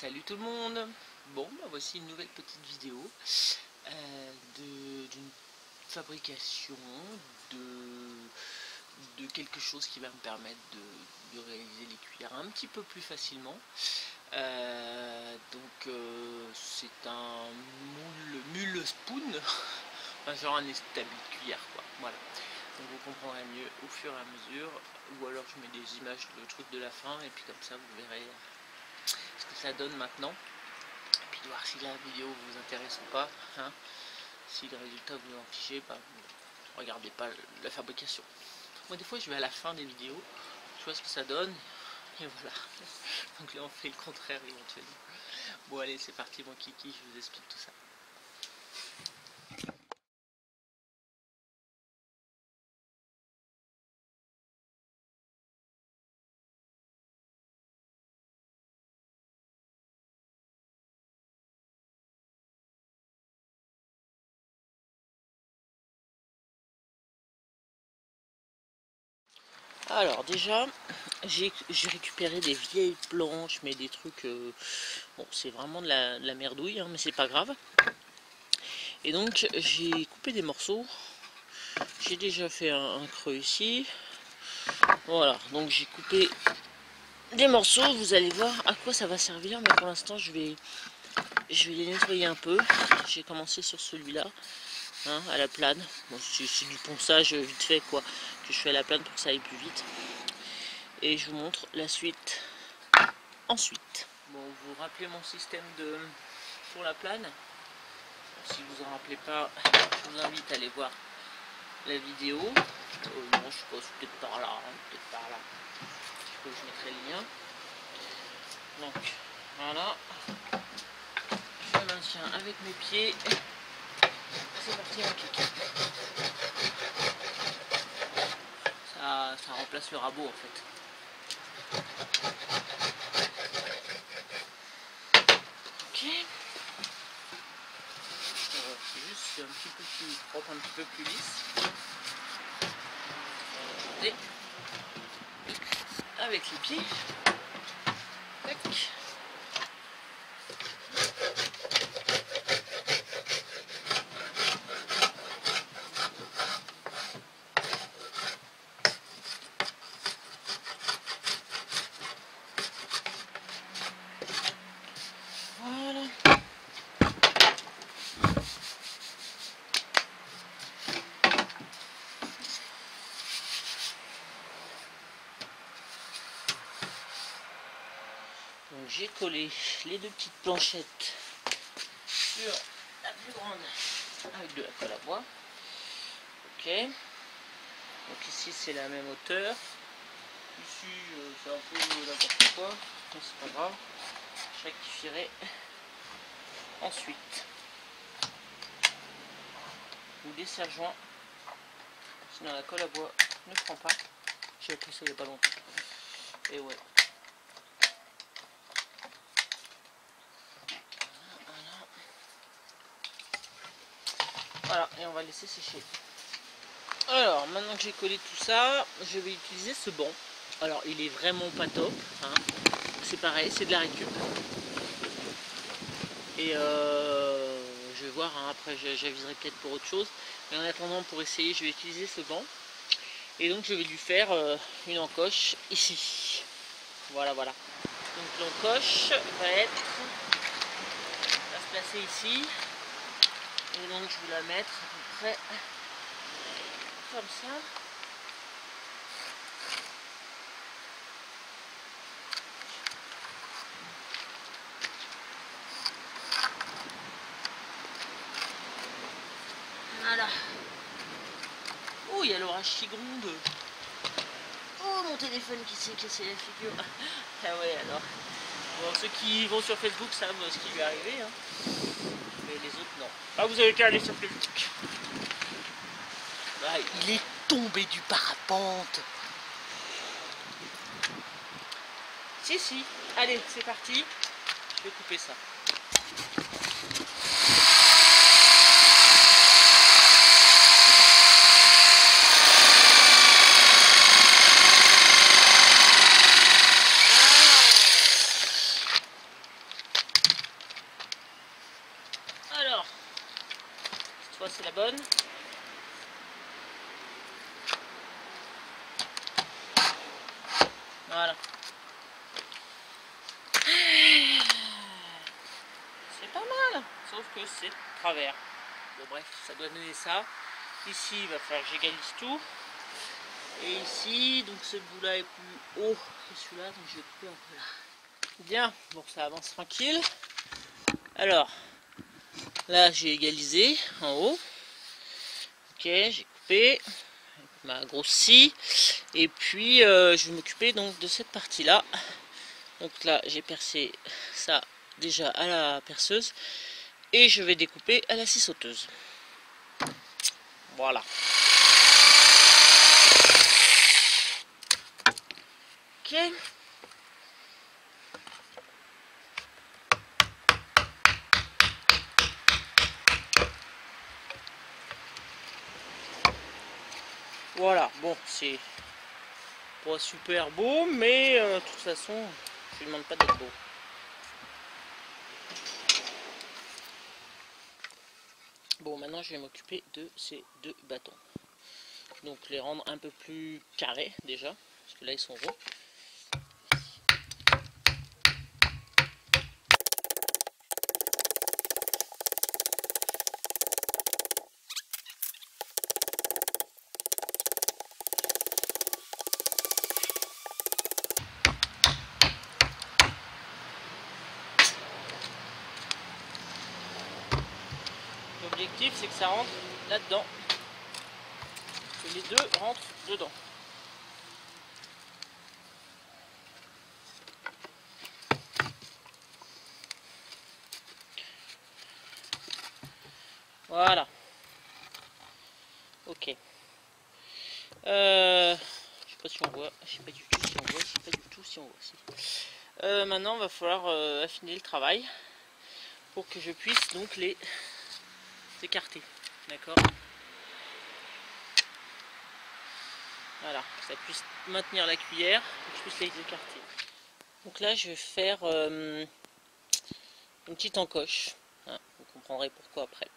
Salut tout le monde. Bon, voici une nouvelle petite vidéo d'une fabrication de quelque chose qui va me permettre de réaliser les cuillères un petit peu plus facilement. C'est un mule spoon, enfin, genre un établi de cuillère quoi. Voilà. Donc vous comprendrez mieux au fur et à mesure, ou alors je mets des images de trucs de la fin et puis comme ça vous verrez ce que ça donne maintenant. Et puis voir si la vidéo vous intéresse ou pas, hein. Si le résultat vous en fichez, bah, regardez pas la fabrication. Moi des fois je vais à la fin des vidéos, je vois ce que ça donne, et voilà. Donc là on fait le contraire éventuellement. Bon allez c'est parti mon kiki, je vous explique tout ça. Alors déjà, j'ai récupéré des vieilles planches, mais des trucs... bon, c'est vraiment de la merdouille, hein, mais c'est pas grave. Et donc, j'ai coupé des morceaux. J'ai déjà fait un creux ici. Voilà, donc j'ai coupé des morceaux. Vous allez voir à quoi ça va servir, mais pour l'instant, je vais les nettoyer un peu. J'ai commencé sur celui-là, hein, à la plane. Bon, c'est du ponçage vite fait, quoi, que je fais à la plane pour que ça aille plus vite. Et je vous montre la suite ensuite. Bon, vous vous rappelez mon système pour la plane? Si vous en rappelez pas, je vous invite à aller voir la vidéo. Non, je suppose peut-être par là, hein, peut-être par là. Je crois que je mettrai le lien. Donc, voilà. Je maintiens avec mes pieds. C'est parti mon kiki. Ça remplace le rabot en fait. Ok. C'est juste un petit peu plus propre, un petit peu plus lisse. Et avec les pieds. Tac. Voilà. Donc j'ai collé les deux petites planchettes sur la plus grande avec de la colle à bois. Ok. Donc ici c'est la même hauteur. Ici c'est un peu n'importe quoi, mais c'est pas grave. Je rectifierai ensuite. Ou des serre-joints. Sinon la colle à bois ne prend pas. J'ai appris ça il n'y a pas longtemps. Et ouais. Voilà, et on va laisser sécher. Alors, maintenant que j'ai collé tout ça, je vais utiliser ce banc. Alors, il est vraiment pas top, hein. C'est pareil, c'est de la récup. Et je vais voir, hein, après j'aviserai peut-être pour autre chose. Mais en attendant, pour essayer, je vais utiliser ce banc. Et donc, je vais lui faire une encoche ici. Voilà, voilà. Donc, l'encoche va se placer ici. Et donc, je vais la mettre à peu près comme ça. Voilà. Oh, il y a l'orage qui gronde. Oh, mon téléphone qui s'est cassé la figure. Ah ouais, alors. Bon, ceux qui vont sur Facebook savent ce qui lui est arrivé, hein. Mais les autres, non. Ah, vous avez qu'à aller sur Facebook. Ah, il est tombé du parapente. Si. Allez, c'est parti. Je vais couper ça. Voilà. C'est pas mal, sauf que c'est de travers. Bon bref, ça doit donner ça. Ici, il va falloir que j'égalise tout. Et ici, donc ce bout là est plus haut que celui-là, donc je vais couper un peu là. Bien, bon ça avance tranquille. Alors, là j'ai égalisé en haut. Ok, j'ai coupé, m'a grossi. Et puis je vais m'occuper donc de cette partie là. Donc là j'ai percé ça déjà à la perceuse. Et je vais découper à la scie sauteuse. Voilà. Ok. Voilà, bon, c'est pas super beau, mais de toute façon, je lui demande pas d'être beau. Bon, maintenant je vais m'occuper de ces deux bâtons. Donc les rendre un peu plus carrés déjà, parce que là ils sont ronds. L'objectif c'est que ça rentre là-dedans, que les deux rentrent dedans. Voilà. Ok. Je sais pas si on voit, je sais pas du tout si on voit, je sais pas du tout si on voit. Si. Maintenant, il va falloir affiner le travail pour que je puisse donc les écarter. D'accord. Voilà, que ça puisse maintenir la cuillère, que je puisse les écarter. Donc là, je vais faire une petite encoche. Hein, vous comprendrez pourquoi après.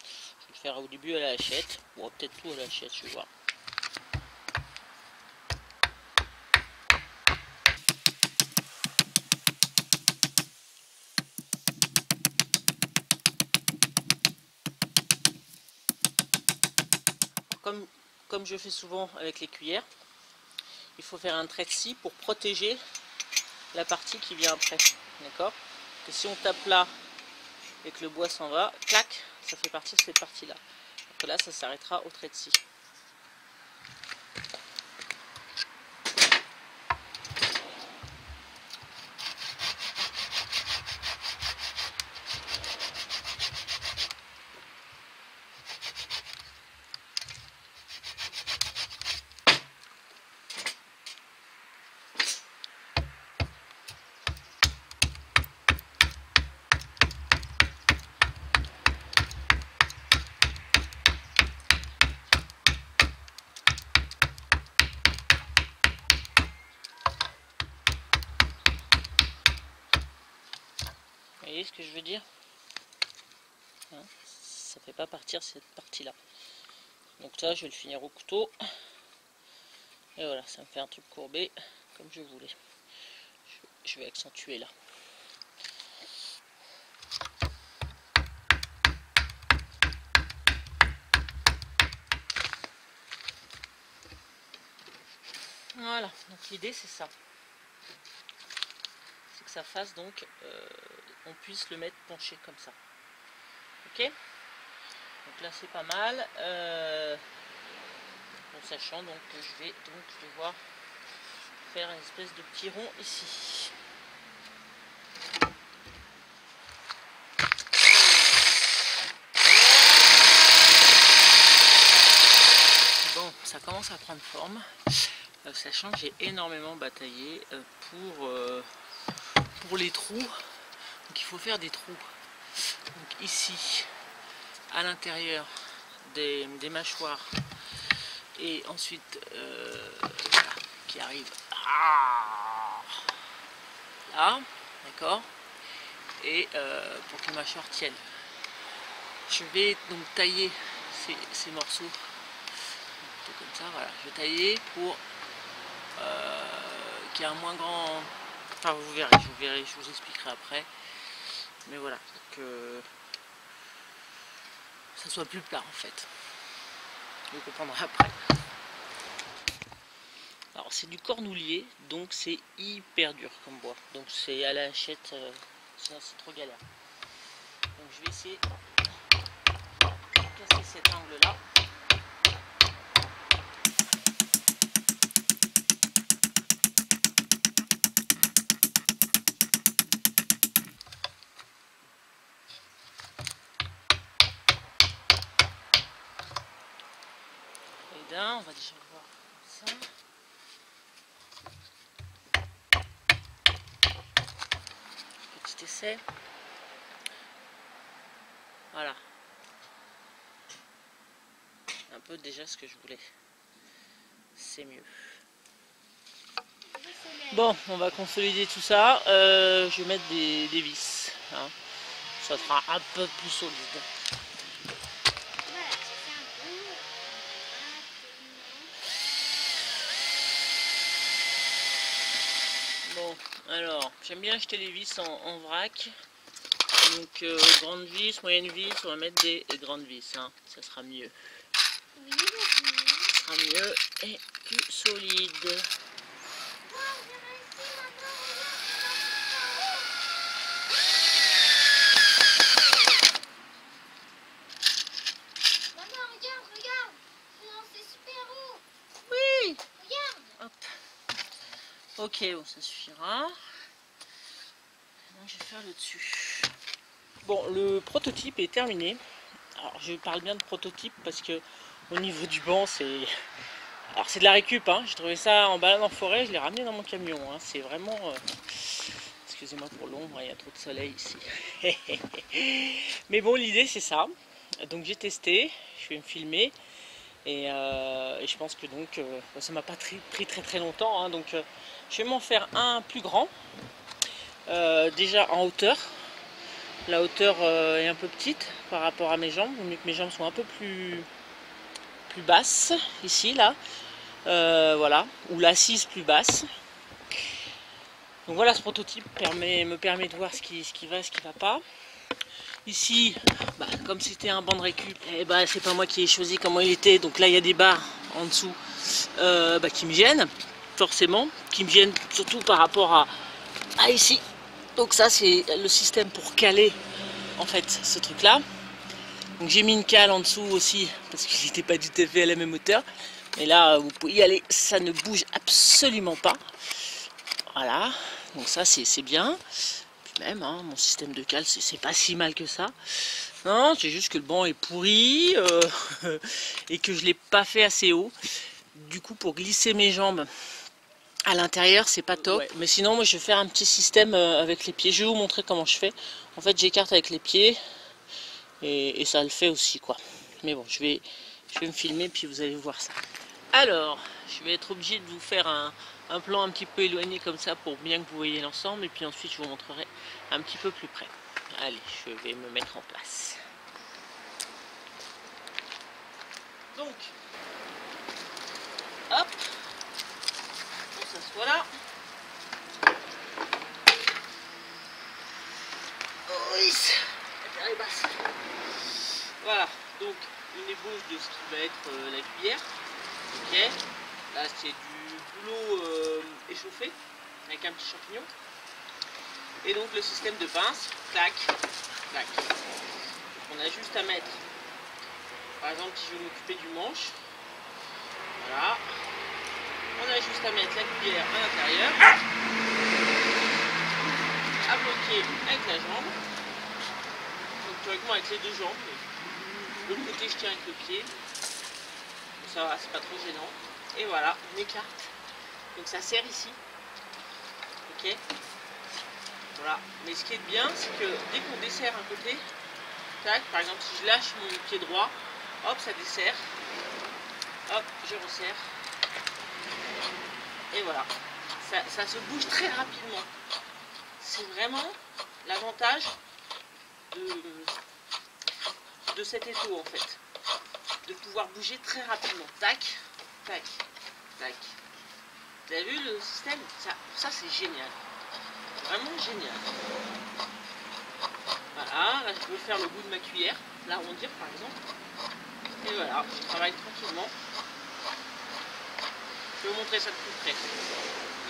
Je vais le faire au début à la hachette. Bon, peut-être tout à la hachette, je vais voir. Comme je fais souvent avec les cuillères, il faut faire un trait de scie pour protéger la partie qui vient après. D'accord? Que si on tape là et que le bois s'en va, clac, ça fait partie de cette partie-là. Donc là, ça s'arrêtera au trait de scie. Vous voyez ce que je veux dire? Hein, ça ne fait pas partir cette partie-là. Donc là, je vais le finir au couteau. Et voilà, ça me fait un truc courbé comme je voulais. Je vais accentuer là. Voilà, donc l'idée c'est ça. C'est que ça fasse donc, on puisse le mettre penché comme ça. Ok? Donc là c'est pas mal. En sachant donc que je vais donc devoir faire une espèce de petit rond ici. Bon, ça commence à prendre forme. Sachant que j'ai énormément bataillé pour les trous. Donc il faut faire des trous. Donc ici, à l'intérieur des mâchoires. Et ensuite, qui arrive là, d'accord. Et pour que les mâchoires tiennent. Je vais donc tailler ces morceaux. Comme ça, voilà. Je vais tailler pour qui a un moins grand... Enfin vous verrez, je vous expliquerai après. Mais voilà, que ça soit plus plat en fait. Vous comprendrez après. Alors c'est du cornoulier, donc c'est hyper dur comme bois. Donc c'est à la hachette, c'est trop galère. Donc je vais essayer de casser cet angle là. Et d'un, on va déjà voir ça. Petit essai. Voilà. Un peu déjà ce que je voulais. C'est mieux. Bon, on va consolider tout ça. Je vais mettre des vis. Hein. Ça sera un peu plus solide. Bon, alors, j'aime bien acheter les vis en vrac. Donc, grande vis, moyenne vis, on va mettre des grandes vis. Hein. Ça sera mieux. Oui, ça sera mieux et plus solide. Ok, bon, ça suffira. Donc, je vais faire le dessus. Bon, le prototype est terminé. Alors, je parle bien de prototype parce que au niveau du banc, c'est... Alors, c'est de la récup, hein. J'ai trouvé ça en balade en forêt, je l'ai ramené dans mon camion. Hein. C'est vraiment... Excusez-moi pour l'ombre, il y a trop de soleil ici. Mais bon, l'idée, c'est ça. Donc, j'ai testé, je vais me filmer. Et je pense que donc ça m'a pas pris très longtemps, hein, donc je vais m'en faire un plus grand, déjà en hauteur. La hauteur est un peu petite par rapport à mes jambes, mais mes jambes sont un peu plus basses ici là, voilà, ou l'assise plus basse. Donc voilà, ce prototype me permet de voir ce qui va, ce qui va pas. Ici, bah, comme c'était un banc de récup, eh bah, c'est pas moi qui ai choisi comment il était. Donc là, il y a des barres en dessous bah, qui me gênent, forcément. Qui me gênent surtout par rapport à ici. Donc ça, c'est le système pour caler, en fait, ce truc-là. Donc j'ai mis une cale en dessous aussi, parce qu'il n'était pas tout à fait à la même hauteur. Mais là, vous pouvez y aller, ça ne bouge absolument pas. Voilà, donc ça, c'est bien. Même, hein, mon système de cale, c'est pas si mal que ça. Non, c'est juste que le banc est pourri et que je l'ai pas fait assez haut. Du coup, pour glisser mes jambes à l'intérieur, c'est pas top. Ouais. Mais sinon, moi, je vais faire un petit système avec les pieds. Je vais vous montrer comment je fais. En fait, j'écarte avec les pieds et ça le fait aussi, quoi. Mais bon, je vais me filmer puis vous allez voir ça. Alors, je vais être obligé de vous faire un plan un petit peu éloigné comme ça pour bien que vous voyez l'ensemble et puis ensuite je vous montrerai un petit peu plus près. Allez, je vais me mettre en place. Donc, hop, on s'assoit là. Oui, la basse. Voilà, donc une ébauche de ce qui va être la cuillère. Ok, là c'est du boulot échauffé avec un petit champignon. Et donc le système de pince, clac, clac. On a juste à mettre, par exemple si je veux m'occuper du manche, voilà, on a juste à mettre la cuillère à l'intérieur, à bloquer avec la jambe, donc théoriquement avec les deux jambes, le côté je tiens avec le pied, ça va, c'est pas trop gênant, et voilà, on écarte, donc ça serre ici, ok. Voilà, mais ce qui est bien, c'est que dès qu'on desserre un côté, tac, par exemple si je lâche mon pied droit, hop, ça desserre, hop, je resserre, et voilà, ça se bouge très rapidement. C'est vraiment l'avantage de cet étau en fait, de pouvoir bouger très rapidement, tac, tac, tac, Vous avez vu le système? Ça c'est génial. Vraiment génial. Voilà, là je peux faire le bout de ma cuillère, l'arrondir par exemple. Et voilà, je travaille tranquillement. Je vais vous montrer ça de plus près.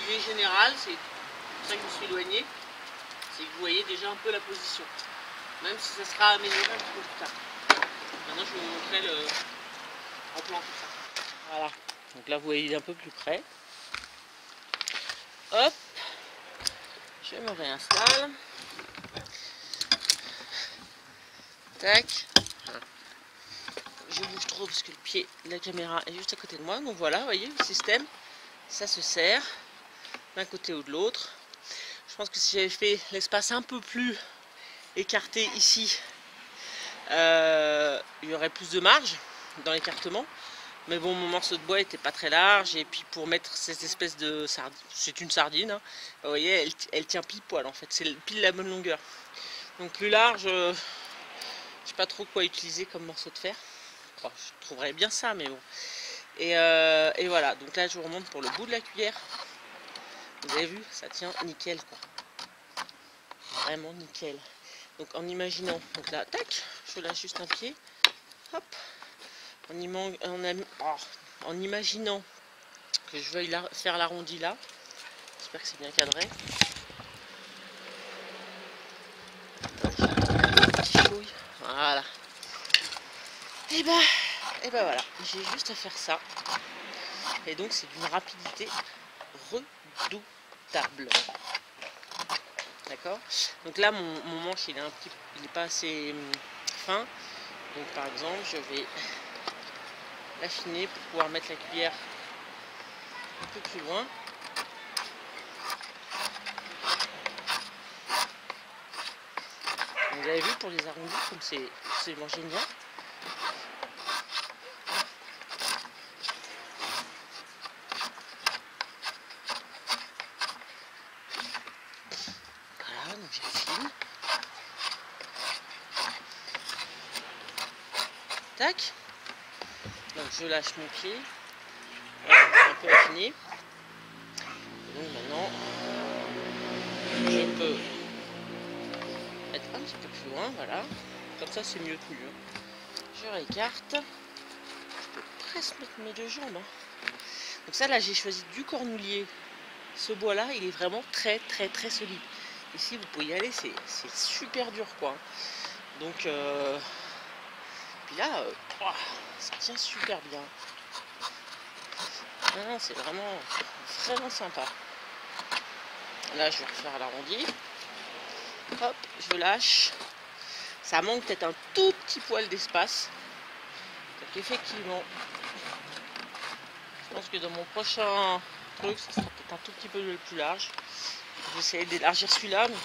Il est général, c'est pour ça que je me suis éloigné. C'est que vous voyez déjà un peu la position. Même si ça sera amélioré un petit peu plus tard. Maintenant je vais vous montrer le en plan tout ça. Voilà, donc là vous voyez un peu plus près. Hop, je me réinstalle. Tac. Je bouge trop parce que le pied de la caméra est juste à côté de moi. Donc voilà, vous voyez le système, ça se serre d'un côté ou de l'autre. Je pense que si j'avais fait l'espace un peu plus écarté ici, il y aurait plus de marge dans l'écartement. Mais bon, mon morceau de bois était pas très large. Et puis pour mettre cette espèce de sardine, c'est une sardine, hein, vous voyez, elle tient pile poil en fait. C'est pile la bonne longueur. Donc plus large, je sais pas trop quoi utiliser comme morceau de fer. Enfin, je trouverais bien ça, mais bon. Et voilà, donc là je vous remonte pour le bout de la cuillère. Vous avez vu, ça tient nickel quoi. Vraiment nickel. Donc en imaginant, donc là, tac, je lâche juste un pied. Hop. En imaginant que je veuille faire l'arrondi là. J'espère que c'est bien cadré. Petit chouille. Voilà. Et ben voilà, j'ai juste à faire ça. Et donc c'est d'une rapidité redoutable. D'accord? Donc là mon manche il est pas assez fin. Donc par exemple je vais l'affiner pour pouvoir mettre la cuillère un peu plus loin. Donc, vous avez vu pour les arrondis comme c'est absolument génial. Voilà, donc j'affine. Tac. Donc je lâche mon pied. Voilà, un peu affiné. Donc maintenant, je peux mettre un petit peu plus loin, voilà. Comme ça c'est mieux tenu. Je réécarte. Je peux presque mettre mes deux jambes. Donc ça là j'ai choisi du cornoulier. Ce bois là il est vraiment très solide. Ici vous pouvez y aller, c'est super dur quoi. Donc puis là ça tient super bien. C'est vraiment sympa. Là je vais refaire l'arrondi. Hop, je lâche. Ça manque peut-être un tout petit poil d'espace. Donc effectivement, je pense que dans mon prochain truc, ça sera peut-être un tout petit peu plus large. Je vais essayer d'élargir celui-là, mais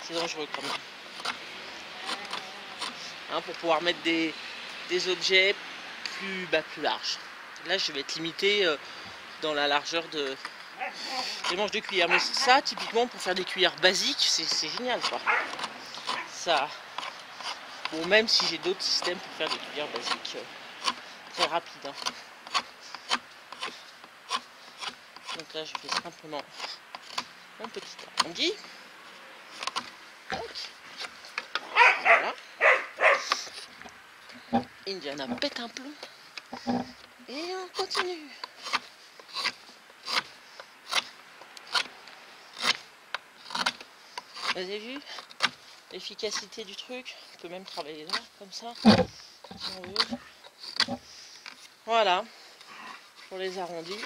c'est dangereux quand même. Hein, pour pouvoir mettre des objets plus larges. Là, je vais être limité dans la largeur des manches de cuillère. Mais ça, typiquement, pour faire des cuillères basiques, c'est génial, quoi. Ça. Bon, même si j'ai d'autres systèmes pour faire des cuillères basiques très rapides. Hein. Donc là, je fais simplement mon petit arrondi. Voilà. Indiana pète un plomb. Et on continue. Vous avez vu l'efficacité du truc? On peut même travailler là, comme ça, si on veut. Voilà, pour les arrondis.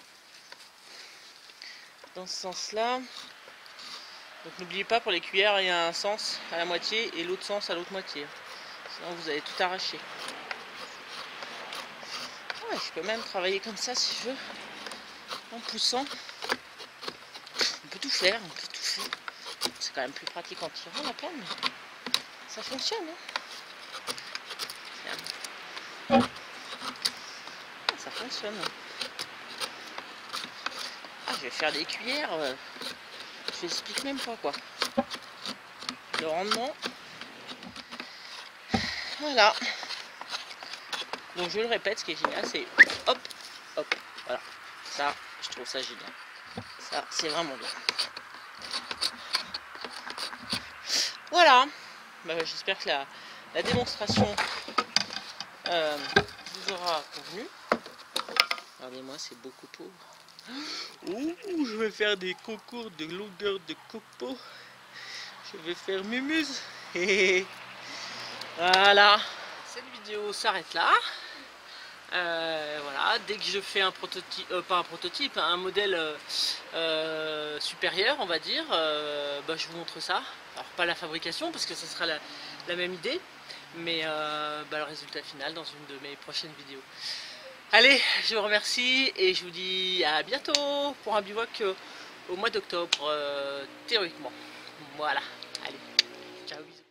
Dans ce sens-là. Donc n'oubliez pas, pour les cuillères, il y a un sens à la moitié et l'autre sens à l'autre moitié. Sinon vous allez tout arracher. Ouais, je peux même travailler comme ça si je veux. En poussant. On peut tout faire, on peut tout faire. C'est quand même plus pratique en tirant la canne, mais ça fonctionne. Hein. Ça fonctionne. Ah, je vais faire des cuillères. Je t'explique même pas quoi. Le rendement. Voilà. Donc je le répète, ce qui est génial, c'est hop, hop. Voilà. Ça, je trouve ça génial. Ça, c'est vraiment bien. Voilà. Bah, j'espère que la démonstration vous aura convenu. Regardez-moi ces beaux copeaux. Ouh, je vais faire des concours de longueur de copeaux. Je vais faire mumuse. Voilà. Cette vidéo s'arrête là. Voilà, dès que je fais un prototype, pas un prototype, un modèle supérieur, on va dire, bah, je vous montre ça. Alors pas la fabrication parce que ce sera la même idée, mais bah, le résultat final dans une de mes prochaines vidéos. Allez, je vous remercie et je vous dis à bientôt pour un bivouac au mois d'octobre, théoriquement. Voilà, allez, ciao, bisous.